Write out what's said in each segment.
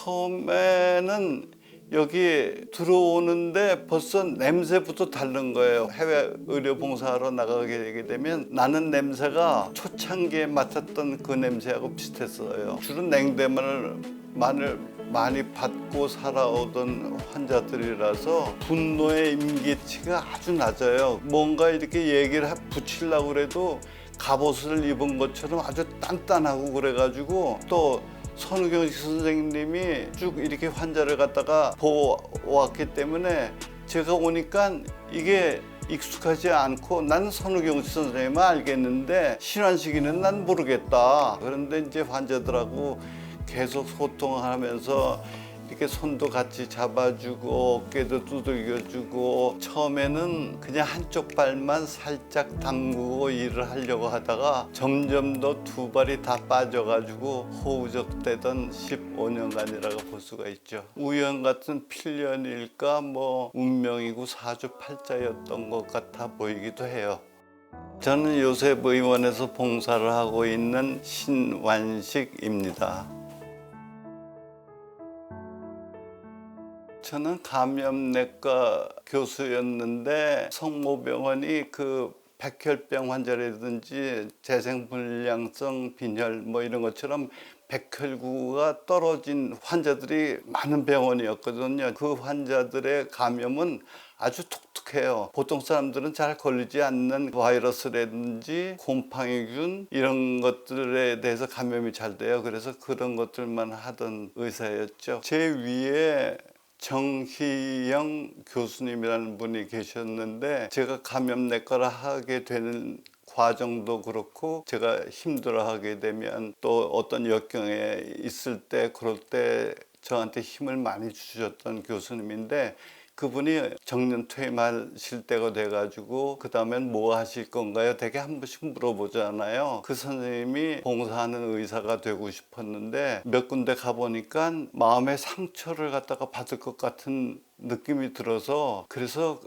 처음에는 여기 들어오는데 벌써 냄새부터 다른 거예요. 해외 의료 봉사하러 나가게 되게 되면 나는 냄새가 초창기에 맡았던 그 냄새하고 비슷했어요. 주로 냉대만을 많이 받고 살아오던 환자들이라서 분노의 임계치가 아주 낮아요. 뭔가 이렇게 얘기를 붙이려고 그래도 갑옷을 입은 것처럼 아주 단단하고 그래가지고 또 선우경 선생님이 쭉 이렇게 환자를 갖다가 보았기 때문에 제가 오니까 이게 익숙하지 않고 난 선우경 선생님은 알겠는데 신환식이는 난 모르겠다. 그런데 이제 환자들하고 계속 소통하면서 이렇게 손도 같이 잡아주고 어깨도 두들겨주고 처음에는 그냥 한쪽 발만 살짝 담그고 일을 하려고 하다가 점점 더 두 발이 다 빠져가지고 호우적대던 15년간이라고 볼 수가 있죠. 우연 같은 필연일까 뭐 운명이고 사주팔자였던 것 같아 보이기도 해요. 저는 요셉 의원에서 봉사를 하고 있는 신완식입니다. 저는 감염내과 교수였는데 성모병원이 그 백혈병 환자라든지 재생불량성 빈혈 뭐 이런 것처럼 백혈구가 떨어진 환자들이 많은 병원이었거든요. 그 환자들의 감염은 아주 독특해요. 보통 사람들은 잘 걸리지 않는 바이러스라든지 곰팡이균 이런 것들에 대해서 감염이 잘 돼요. 그래서 그런 것들만 하던 의사였죠. 제 위에 정희영 교수님이라는 분이 계셨는데 제가 감염내과를 하게 되는 과정도 그렇고 제가 힘들어하게 되면 또 어떤 역경에 있을 때 그럴 때 저한테 힘을 많이 주셨던 교수님인데 그분이 정년 퇴임하실 때가 돼가지고 그 다음엔 뭐 하실 건가요? 되게 한 번씩 물어보잖아요. 그 선생님이 봉사하는 의사가 되고 싶었는데 몇 군데 가보니까 마음의 상처를 갖다가 받을 것 같은 느낌이 들어서 그래서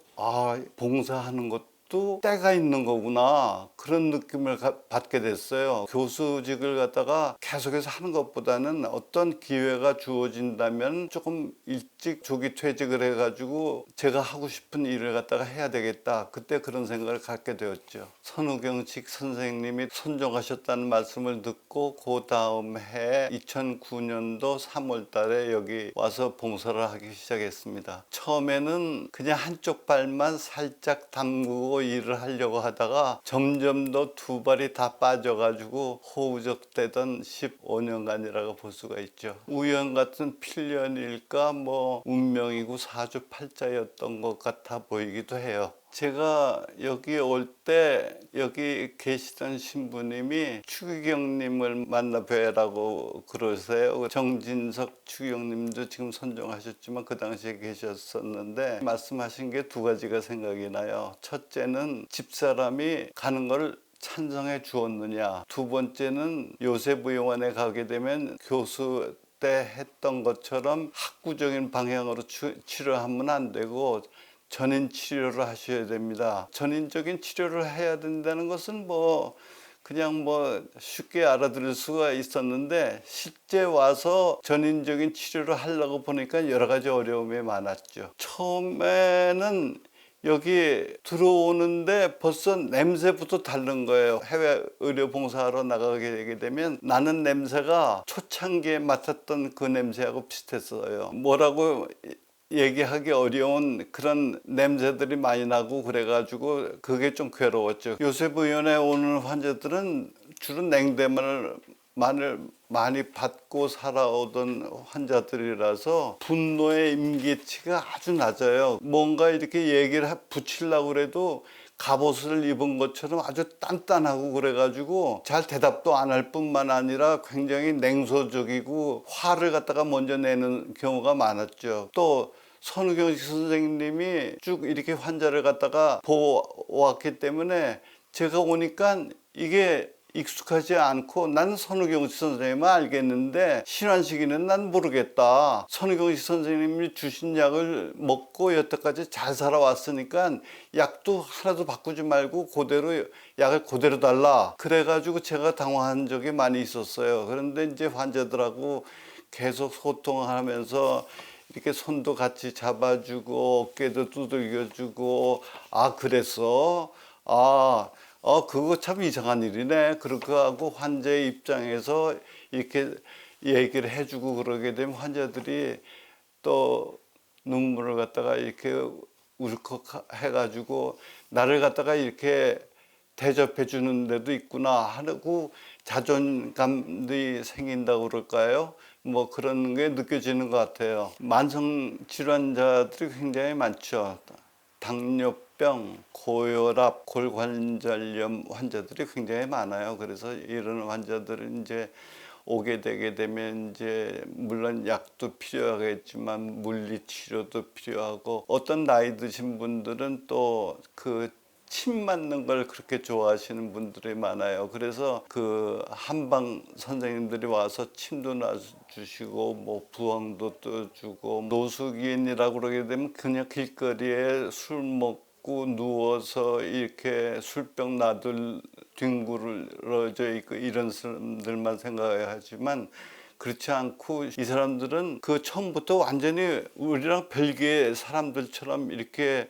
봉사하는 것도 때가 있는 거구나 그런 느낌을 받게 됐어요. 교수직을 갖다가 계속해서 하는 것보다는 어떤 기회가 주어진다면 조금 일찍 조기 퇴직을 해가지고 제가 하고 싶은 일을 갖다가 해야 되겠다. 그때 그런 생각을 갖게 되었죠. 선우경식 선생님이 선정하셨다는 말씀을 듣고 그 다음 해 2009년도 3월 달에 여기 와서 봉사를 하기 시작했습니다. 처음에는 그냥 한쪽 발만 살짝 담그고 일을 하려고 하다가 점점 더 두 발이 다 빠져가지고 호우적대던 15년간이라고 볼 수가 있죠. 우연 같은 필연일까 뭐 운명이고 사주팔자였던 것 같아 보이기도 해요. 제가 여기 올 때 여기 계시던 신부님이 추기경님을 만나 뵈라고 그러세요. 정진석 추기경님도 지금 선정하셨지만 그 당시에 계셨었는데 말씀하신 게 두 가지가 생각이 나요. 첫째는 집사람이 가는 걸 찬성해 주었느냐. 두 번째는 요셉의원에 가게 되면 교수 때 했던 것처럼 학구적인 방향으로 치료하면 안 되고 전인 치료를 하셔야 됩니다. 전인적인 치료를 해야 된다는 것은 그냥 쉽게 알아들을 수가 있었는데 실제 와서 전인적인 치료를 하려고 보니까 여러 가지 어려움이 많았죠. 처음에는 여기 들어오는데 벌써 냄새부터 다른 거예요. 해외 의료 봉사하러 나가게 되게 되면 나는 냄새가 초창기에 맡았던 그 냄새하고 비슷했어요. 뭐라고 얘기하기 어려운 그런 냄새들이 많이 나고 그래가지고 그게 좀 괴로웠죠. 요셉 의원에 오는 환자들은 주로 냉대만을 많이 받고 살아오던 환자들이라서 분노의 임계치가 아주 낮아요. 뭔가 이렇게 얘기를 붙이려고 그래도 갑옷을 입은 것처럼 아주 단단하고 그래가지고 잘 대답도 안 할 뿐만 아니라 굉장히 냉소적이고 화를 갖다가 먼저 내는 경우가 많았죠. 또 선우경 선생님이 쭉 이렇게 환자를 갖다가 보았기 때문에 제가 오니까 이게 익숙하지 않고 난 선우경식 선생님은 알겠는데 신환식이는 난 모르겠다. 선우경식 선생님이 주신 약을 먹고 여태까지 잘 살아왔으니까 약도 하나도 바꾸지 말고 그대로 약을 그대로 달라. 그래가지고 제가 당황한 적이 많이 있었어요. 그런데 이제 환자들하고 계속 소통하면서 이렇게 손도 같이 잡아주고 어깨도 두들겨주고 아 그랬어 그거 참 이상한 일이네 그렇게 하고 환자의 입장에서 이렇게 얘기를 해주고 그러게 되면 환자들이 또 눈물을 갖다가 이렇게 울컥 해가지고 나를 갖다가 이렇게 대접해 주는 데도 있구나 하고 자존감이 생긴다고 그럴까요? 뭐 그런 게 느껴지는 것 같아요. 만성 질환자들이 굉장히 많죠. 당뇨병, 고혈압, 골관절염 환자들이 굉장히 많아요. 그래서 이런 환자들은 이제 오게 되게 되면 이제 물론 약도 필요하겠지만 물리 치료도 필요하고 어떤 나이 드신 분들은 또 그 침 맞는 걸 그렇게 좋아하시는 분들이 많아요. 그래서 그 한방 선생님들이 와서 침도 놔주시고 뭐 부엉도 떠주고 노숙인이라고 그러게 되면 그냥 길거리에 술 먹고 누워서 이렇게 술병 놔둘 뒹굴어져 있고 이런 사람들만 생각하지만 그렇지 않고 이 사람들은 그 처음부터 완전히 우리랑 별개의 사람들처럼 이렇게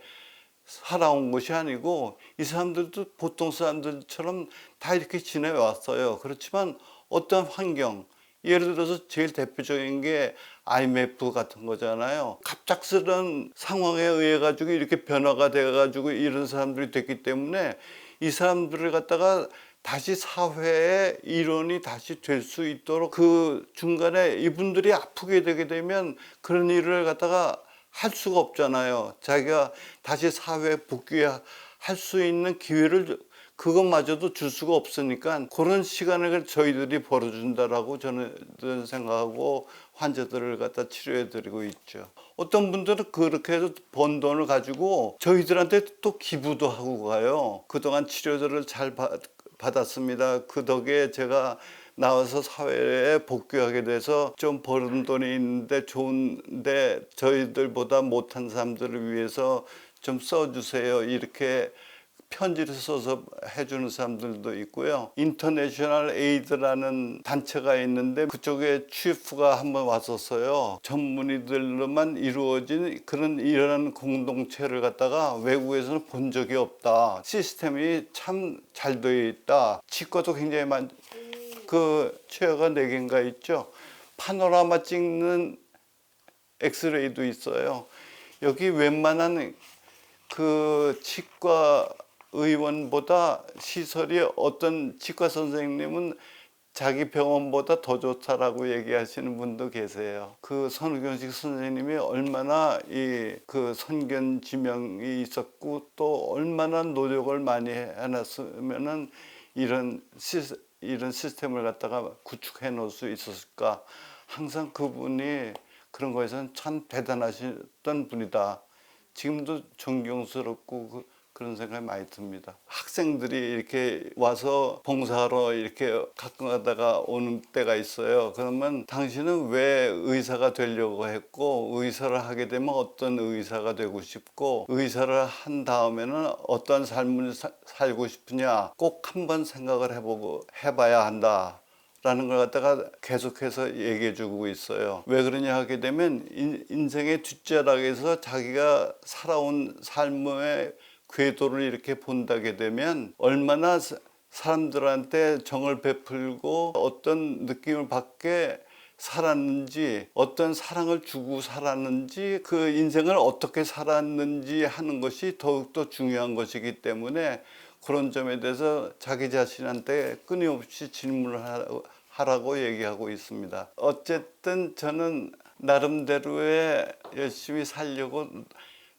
살아온 것이 아니고 이 사람들도 보통 사람들처럼 다 이렇게 지내왔어요. 그렇지만 어떤 환경, 예를 들어서 제일 대표적인 게 IMF 같은 거잖아요. 갑작스런 상황에 의해 가지고 이렇게 변화가 돼 가지고 이런 사람들이 됐기 때문에 이 사람들을 갖다가 다시 사회의 일원이 다시 될 수 있도록 그 중간에 이분들이 아프게 되게 되면 그런 일을 갖다가 할 수가 없잖아요. 자기가 다시 사회에 복귀할 수 있는 기회를 그것마저도 줄 수가 없으니까 그런 시간을 저희들이 벌어준다라고 저는 생각하고 환자들을 갖다 치료해 드리고 있죠. 어떤 분들은 그렇게 해서 번 돈을 가지고 저희들한테 또 기부도 하고 가요. 그동안 치료들을 잘 받았습니다. 그 덕에 제가 나와서 사회에 복귀하게 돼서 좀 버는 돈이 있는데 좋은데 저희들보다 못한 사람들을 위해서 좀 써주세요. 이렇게 편지를 써서 해주는 사람들도 있고요. 인터내셔널 에이드라는 단체가 있는데 그쪽에 치프가 한번 왔었어요. 전문의들로만 이루어진 그런 이런 공동체를 갖다가 외국에서는 본 적이 없다. 시스템이 참 잘 되어 있다. 치과도 굉장히 그 체어가 4개인가 있죠. 파노라마 찍는 엑스레이도 있어요. 여기 웬만한 그 치과 의원보다 시설이 어떤 치과 선생님은 자기 병원보다 더 좋다라고 얘기하시는 분도 계세요. 그 선우경식 선생님이 얼마나 그 선견 지명이 있었고 또 얼마나 노력을 많이 해놨으면은 이런 시스템을 갖다가 구축해 놓을 수 있었을까. 항상 그분이 그런 거에서는 참 대단하셨던 분이다. 지금도 존경스럽고 그런 생각이 많이 듭니다. 학생들이 이렇게 와서 봉사하러 이렇게 가끔 가다가 오는 때가 있어요. 그러면 당신은 왜 의사가 되려고 했고 의사를 하게 되면 어떤 의사가 되고 싶고 의사를 한 다음에는 어떤 삶을 살고 싶으냐 꼭 한번 생각을 해봐야 한다. 라는 걸 갖다가 계속해서 얘기해 주고 있어요. 왜 그러냐 하게 되면 인생의 뒷자락에서 자기가 살아온 삶의 궤도를 이렇게 본다게 되면 얼마나 사람들한테 정을 베풀고 어떤 느낌을 받게 살았는지 어떤 사랑을 주고 살았는지 그 인생을 어떻게 살았는지 하는 것이 더욱더 중요한 것이기 때문에 그런 점에 대해서 자기 자신한테 끊임없이 질문을 하라고 얘기하고 있습니다. 어쨌든 저는 나름대로의 열심히 살려고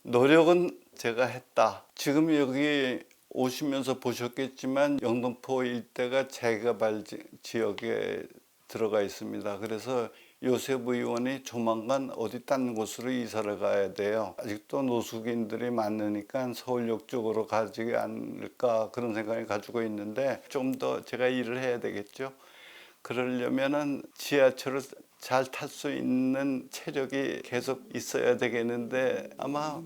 노력은 제가 했다. 지금 여기 오시면서 보셨겠지만 영등포 일대가 재개발 지역에 들어가 있습니다. 그래서 요셉 의원이 조만간 어디 딴 곳으로 이사를 가야 돼요. 아직도 노숙인들이 많으니까 서울역 쪽으로 가지 않을까 그런 생각을 가지고 있는데 좀 더 제가 일을 해야 되겠죠. 그러려면은 지하철을 잘 탈 수 있는 체력이 계속 있어야 되겠는데 아마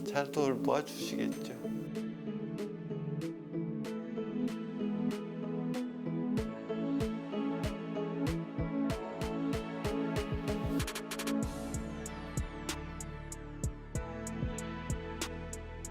잘 돌봐 주시겠죠.